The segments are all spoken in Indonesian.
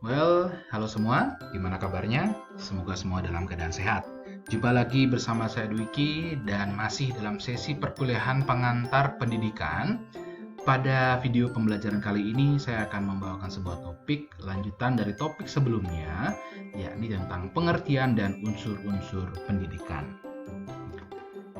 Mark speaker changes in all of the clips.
Speaker 1: Halo semua, gimana kabarnya? Semoga semua dalam keadaan sehat. Jumpa lagi bersama saya Dwiki dan masih dalam sesi perkuliahan pengantar pendidikan. Pada video pembelajaran kali ini saya akan membawakan sebuah topik lanjutan dari topik sebelumnya, yakni tentang pengertian dan unsur-unsur pendidikan.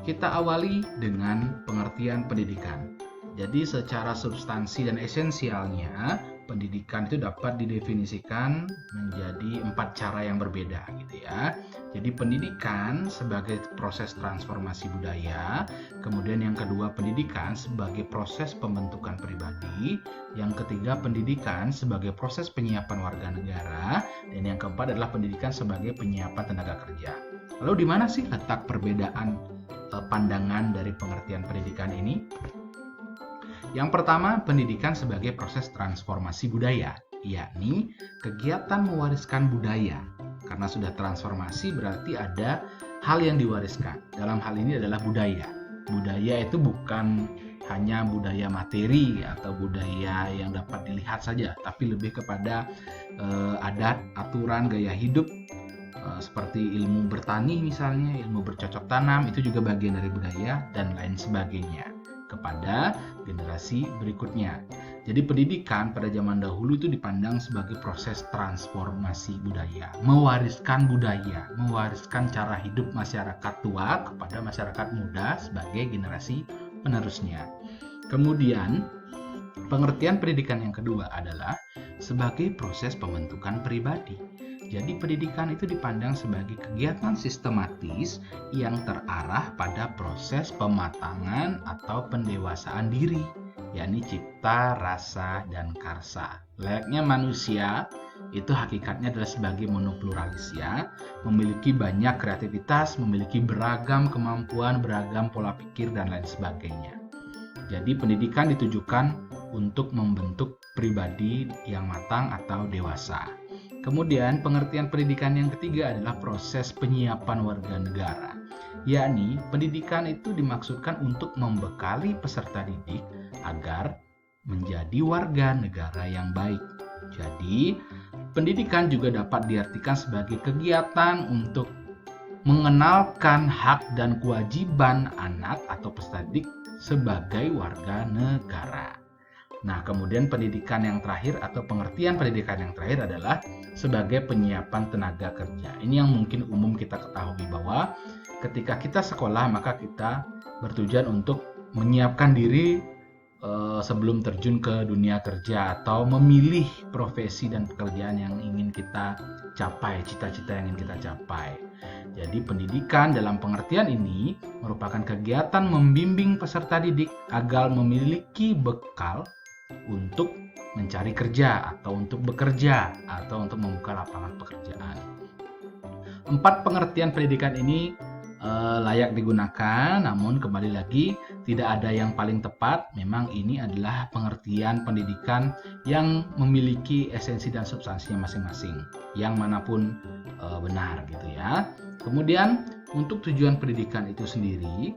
Speaker 1: Kita awali dengan pengertian pendidikan. Jadi secara substansi dan esensialnya, pendidikan itu dapat didefinisikan menjadi 4 cara yang berbeda gitu ya. Jadi pendidikan sebagai proses transformasi budaya, kemudian yang kedua pendidikan sebagai proses pembentukan pribadi, yang ketiga pendidikan sebagai proses penyiapan warga negara, dan yang keempat adalah pendidikan sebagai penyiapan tenaga kerja. Lalu di mana sih letak perbedaan pandangan dari pengertian pendidikan ini? Yang pertama, pendidikan sebagai proses transformasi budaya, yakni kegiatan mewariskan budaya. Karena sudah transformasi berarti ada hal yang diwariskan. Dalam hal ini adalah budaya. Budaya itu bukan hanya budaya materi atau budaya yang dapat dilihat saja, tapi lebih kepada adat, aturan, gaya hidup, seperti ilmu bertani misalnya, ilmu bercocok tanam, itu juga bagian dari budaya dan lain sebagainya kepada generasi berikutnya. Jadi pendidikan pada zaman dahulu itu dipandang sebagai proses transformasi budaya, mewariskan budaya, mewariskan cara hidup masyarakat tua kepada masyarakat muda sebagai generasi penerusnya. Kemudian pengertian pendidikan yang kedua adalah sebagai proses pembentukan pribadi. Jadi pendidikan itu dipandang sebagai kegiatan sistematis yang terarah pada proses pematangan atau pendewasaan diri, yakni cipta, rasa, dan karsa. Layaknya manusia, itu hakikatnya adalah sebagai monopluralis ya, memiliki banyak kreativitas, memiliki beragam kemampuan, beragam pola pikir, dan lain sebagainya. Jadi pendidikan ditujukan untuk membentuk pribadi yang matang atau dewasa. Kemudian pengertian pendidikan yang ketiga adalah proses penyiapan warga negara, yakni pendidikan itu dimaksudkan untuk membekali peserta didik agar menjadi warga negara yang baik. Jadi pendidikan juga dapat diartikan sebagai kegiatan untuk mengenalkan hak dan kewajiban anak atau peserta didik sebagai warga negara. Nah, kemudian pendidikan yang terakhir atau pengertian pendidikan yang terakhir adalah sebagai penyiapan tenaga kerja. Ini yang mungkin umum kita ketahui bahwa ketika kita sekolah maka kita bertujuan untuk menyiapkan diri sebelum terjun ke dunia kerja atau memilih profesi dan pekerjaan yang ingin kita capai, cita-cita yang ingin kita capai. Jadi pendidikan dalam pengertian ini merupakan kegiatan membimbing peserta didik agar memiliki bekal untuk mencari kerja atau untuk bekerja atau untuk membuka lapangan pekerjaan. 4 pengertian pendidikan ini layak digunakan, namun kembali lagi tidak ada yang paling tepat. Memang ini adalah pengertian pendidikan yang memiliki esensi dan substansinya masing-masing, yang manapun benar gitu ya. Kemudian untuk tujuan pendidikan itu sendiri,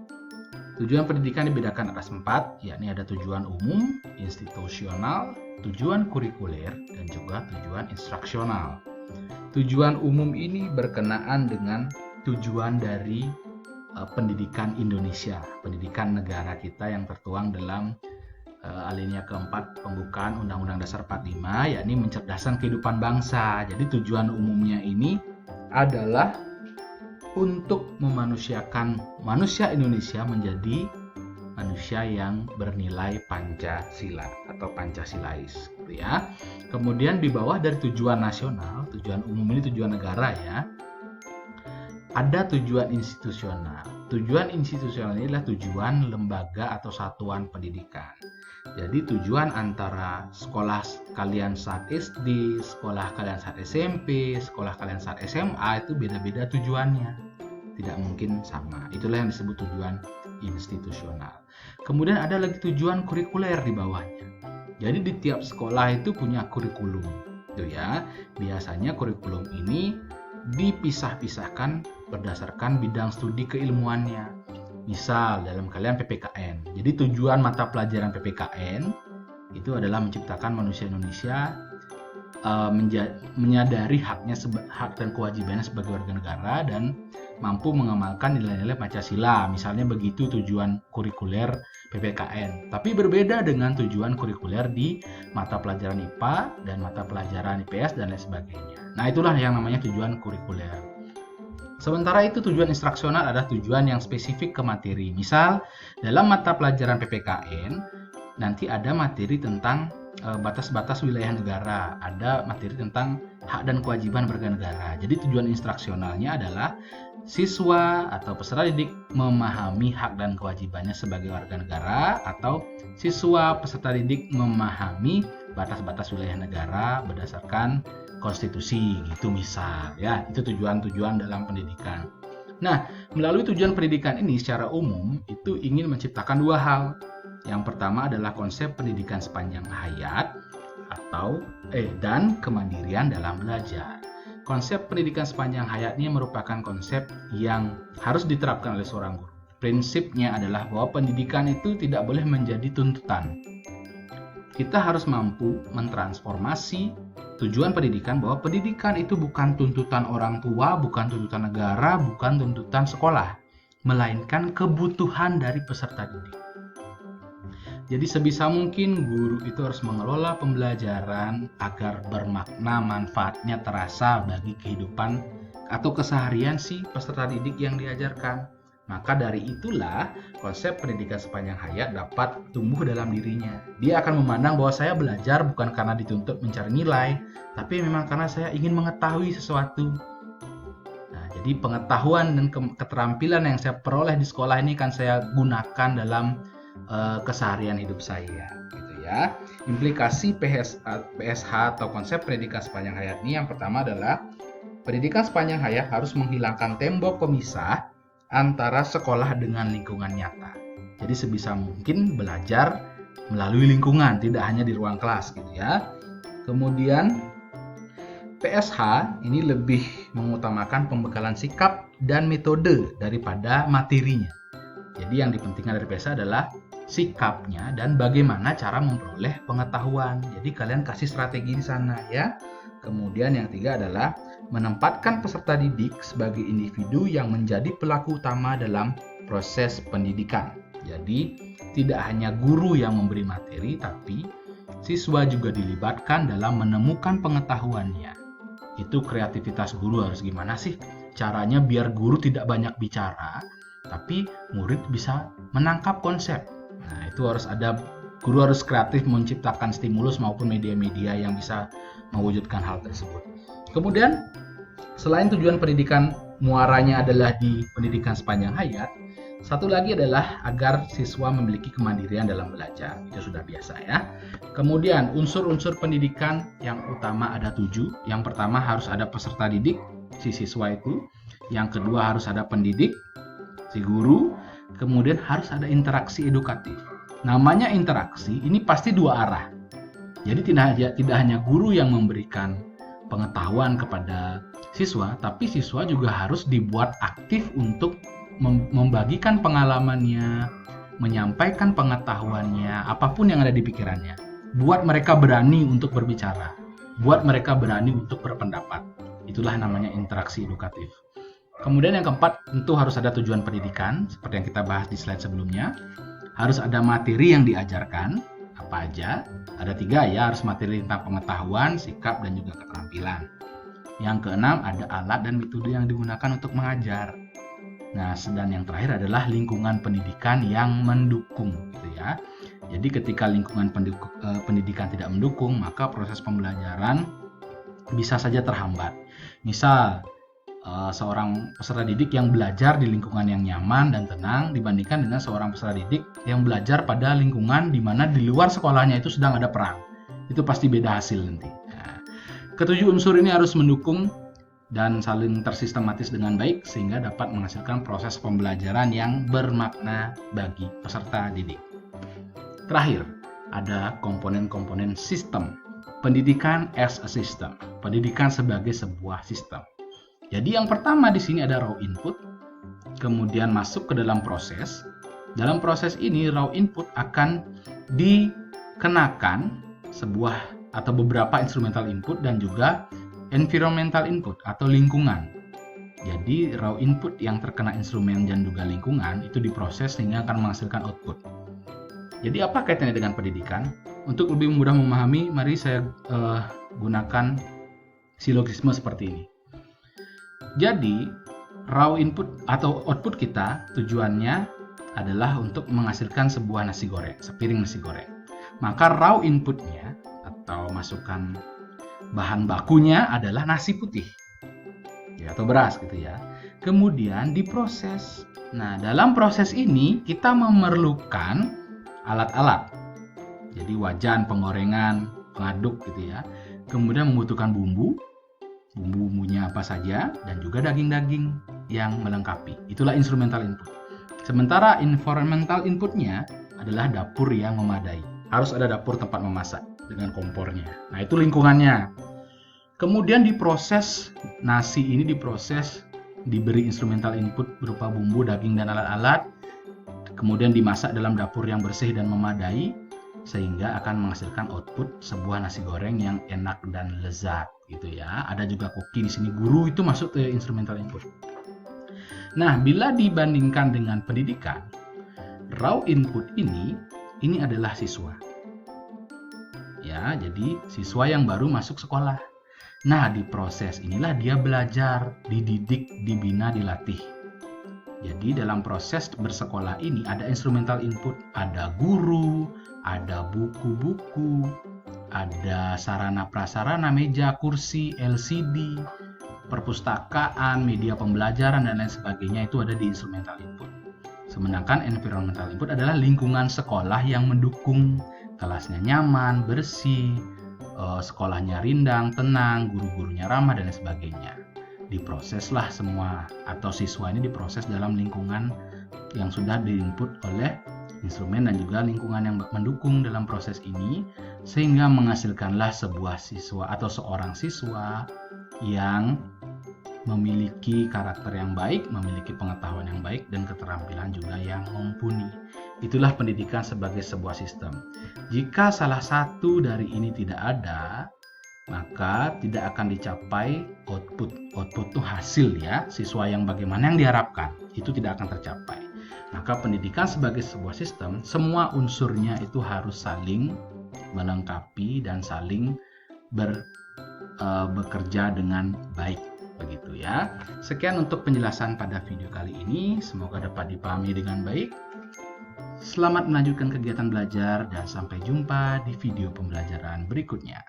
Speaker 1: tujuan pendidikan dibedakan atas 4, yakni ada tujuan umum, institusional, tujuan kurikuler, dan juga tujuan instruksional. Tujuan umum ini berkenaan dengan tujuan dari pendidikan Indonesia, pendidikan negara kita yang tertuang dalam alinea keempat pembukaan Undang-Undang Dasar 45, yakni mencerdaskan kehidupan bangsa. Jadi tujuan umumnya ini adalah untuk memanusiakan manusia Indonesia menjadi manusia yang bernilai Pancasila atau Pancasilais gitu ya. Kemudian di bawah dari tujuan nasional, tujuan umum ini tujuan negara ya, ada tujuan institusional. Tujuan institusional ini adalah tujuan lembaga atau satuan pendidikan. Jadi tujuan antara sekolah kalian saat SD, sekolah kalian saat SMP, sekolah kalian saat SMA itu beda-beda tujuannya. Tidak mungkin sama. Itulah yang disebut tujuan institusional. Kemudian ada lagi tujuan kurikuler di bawahnya. Jadi di tiap sekolah itu punya kurikulum. Itu ya. Biasanya kurikulum ini dipisah-pisahkan berdasarkan bidang studi keilmuannya. Misal dalam kalian PPKN. Jadi tujuan mata pelajaran PPKN itu adalah menciptakan manusia Indonesia menyadari hak dan kewajibannya sebagai warga negara dan mampu mengamalkan nilai-nilai Pancasila. Misalnya begitu tujuan kurikuler PPKN. Tapi berbeda dengan tujuan kurikuler di mata pelajaran IPA dan mata pelajaran IPS dan lain sebagainya. Nah, itulah yang namanya tujuan kurikuler. Sementara itu tujuan instruksional adalah tujuan yang spesifik ke materi. Misal, dalam mata pelajaran PPKN, nanti ada materi tentang batas-batas wilayah negara, ada materi tentang hak dan kewajiban warga negara. Jadi tujuan instruksionalnya adalah siswa atau peserta didik memahami hak dan kewajibannya sebagai warga negara, atau siswa peserta didik memahami batas-batas wilayah negara berdasarkan konstitusi gitu misal ya. Itu tujuan-tujuan dalam pendidikan. Nah, melalui tujuan pendidikan ini secara umum itu ingin menciptakan dua hal. Yang pertama adalah konsep pendidikan sepanjang hayat dan kemandirian dalam belajar. Konsep pendidikan sepanjang hayat ini merupakan konsep yang harus diterapkan oleh seorang guru. Prinsipnya adalah bahwa pendidikan itu tidak boleh menjadi tuntutan. Kita harus mampu mentransformasi tujuan pendidikan, bahwa pendidikan itu bukan tuntutan orang tua, bukan tuntutan negara, bukan tuntutan sekolah, melainkan kebutuhan dari peserta didik. Jadi sebisa mungkin guru itu harus mengelola pembelajaran agar bermakna, manfaatnya terasa bagi kehidupan atau keseharian si peserta didik yang diajarkan. Maka dari itulah konsep pendidikan sepanjang hayat dapat tumbuh dalam dirinya. Dia akan memandang bahwa saya belajar bukan karena dituntut mencari nilai, tapi memang karena saya ingin mengetahui sesuatu. Nah, jadi pengetahuan dan keterampilan yang saya peroleh di sekolah ini kan saya gunakan dalam keseharian hidup saya, gitu ya. Implikasi PSH atau konsep pendidikan sepanjang hayat ini yang pertama adalah pendidikan sepanjang hayat harus menghilangkan tembok pemisah antara sekolah dengan lingkungan nyata. Jadi sebisa mungkin belajar melalui lingkungan, tidak hanya di ruang kelas, gitu ya. Kemudian PSH ini lebih mengutamakan pembekalan sikap dan metode daripada materinya. Jadi yang dipentingkan dari PSH adalah sikapnya dan bagaimana cara memperoleh pengetahuan. Jadi kalian kasih strategi di sana ya. Kemudian yang ketiga adalah menempatkan peserta didik sebagai individu yang menjadi pelaku utama dalam proses pendidikan. Jadi tidak hanya guru yang memberi materi, tapi siswa juga dilibatkan dalam menemukan pengetahuannya. Itu kreativitas guru harus gimana sih caranya biar guru tidak banyak bicara, tapi murid bisa menangkap konsep. Nah, itu guru harus kreatif menciptakan stimulus maupun media-media yang bisa mewujudkan hal tersebut. Kemudian, selain tujuan pendidikan muaranya adalah di pendidikan sepanjang hayat, satu lagi adalah agar siswa memiliki kemandirian dalam belajar. Itu sudah biasa ya. Kemudian, unsur-unsur pendidikan yang utama ada 7. Yang pertama harus ada peserta didik, si siswa itu. Yang kedua harus ada pendidik, si guru. Kemudian harus ada interaksi edukatif. Namanya interaksi ini pasti dua arah. Jadi tidak hanya guru yang memberikan pengetahuan kepada siswa, tapi siswa juga harus dibuat aktif untuk membagikan pengalamannya, menyampaikan pengetahuannya, apapun yang ada di pikirannya. Buat mereka berani untuk berbicara, buat mereka berani untuk berpendapat. Itulah namanya interaksi edukatif. Kemudian yang keempat, tentu harus ada tujuan pendidikan, seperti yang kita bahas di slide sebelumnya. Harus ada materi yang diajarkan, apa aja. Ada 3 ya, harus materi tentang pengetahuan, sikap, dan juga keterampilan. Yang keenam, ada alat dan metode yang digunakan untuk mengajar. Nah, dan yang terakhir adalah lingkungan pendidikan yang mendukung, gitu ya. Jadi ketika lingkungan pendidikan tidak mendukung, maka proses pembelajaran bisa saja terhambat. Misal, seorang peserta didik yang belajar di lingkungan yang nyaman dan tenang dibandingkan dengan seorang peserta didik yang belajar pada lingkungan di mana di luar sekolahnya itu sedang ada perang. Itu pasti beda hasil nanti. Nah, ketujuh unsur ini harus mendukung dan saling tersistematis dengan baik sehingga dapat menghasilkan proses pembelajaran yang bermakna bagi peserta didik. Terakhir, ada komponen-komponen sistem. Pendidikan as a system. Pendidikan sebagai sebuah sistem. Jadi yang pertama di sini ada raw input, kemudian masuk ke dalam proses. Dalam proses ini raw input akan dikenakan sebuah atau beberapa instrumental input dan juga environmental input atau lingkungan. Jadi raw input yang terkena instrumen dan juga lingkungan itu diproses sehingga akan menghasilkan output. Jadi apa kaitannya dengan pendidikan? Untuk lebih mudah memahami, mari saya gunakan silogisme seperti ini. Jadi raw input atau output kita tujuannya adalah untuk menghasilkan sebuah nasi goreng, sepiring nasi goreng. Maka raw inputnya atau masukan bahan bakunya adalah nasi putih ya, atau beras gitu ya. Kemudian diproses. Nah, dalam proses ini kita memerlukan alat-alat. Jadi wajan, penggorengan, pengaduk gitu ya. Kemudian membutuhkan bumbu-bumbunya apa saja, dan juga daging-daging yang melengkapi. Itulah instrumental input. Sementara environmental inputnya adalah dapur yang memadai. Harus ada dapur tempat memasak dengan kompornya. Nah, itu lingkungannya. Kemudian diproses, nasi ini diproses, diberi instrumental input berupa bumbu, daging, dan alat-alat. Kemudian dimasak dalam dapur yang bersih dan memadai, sehingga akan menghasilkan output sebuah nasi goreng yang enak dan lezat gitu ya. Ada juga koki di sini, guru itu masuk ke instrumental input. Nah, bila dibandingkan dengan pendidikan, raw input ini adalah siswa. Ya, jadi siswa yang baru masuk sekolah. Nah, di proses inilah dia belajar, dididik, dibina, dilatih. Jadi dalam proses bersekolah ini ada instrumental input, ada guru, ada buku-buku, ada sarana prasarana, meja, kursi, LCD, perpustakaan, media pembelajaran, dan lain sebagainya itu ada di instrumental input. Sedangkan environmental input adalah lingkungan sekolah yang mendukung, kelasnya nyaman, bersih, sekolahnya rindang, tenang, guru-gurunya ramah, dan lain sebagainya. Diproseslah semua atau siswa ini diproses dalam lingkungan yang sudah diinput oleh instrumen dan juga lingkungan yang mendukung dalam proses ini, sehingga menghasilkanlah sebuah siswa atau seorang siswa yang memiliki karakter yang baik, memiliki pengetahuan yang baik, dan keterampilan juga yang mumpuni. Itulah pendidikan sebagai sebuah sistem. Jika salah satu dari ini tidak ada, maka tidak akan dicapai output itu hasil ya, siswa yang bagaimana yang diharapkan, itu tidak akan tercapai. Maka pendidikan sebagai sebuah sistem, semua unsurnya itu harus saling melengkapi dan saling bekerja dengan baik, begitu ya. Sekian untuk penjelasan pada video kali ini, semoga dapat dipahami dengan baik. Selamat melanjutkan kegiatan belajar dan sampai jumpa di video pembelajaran berikutnya.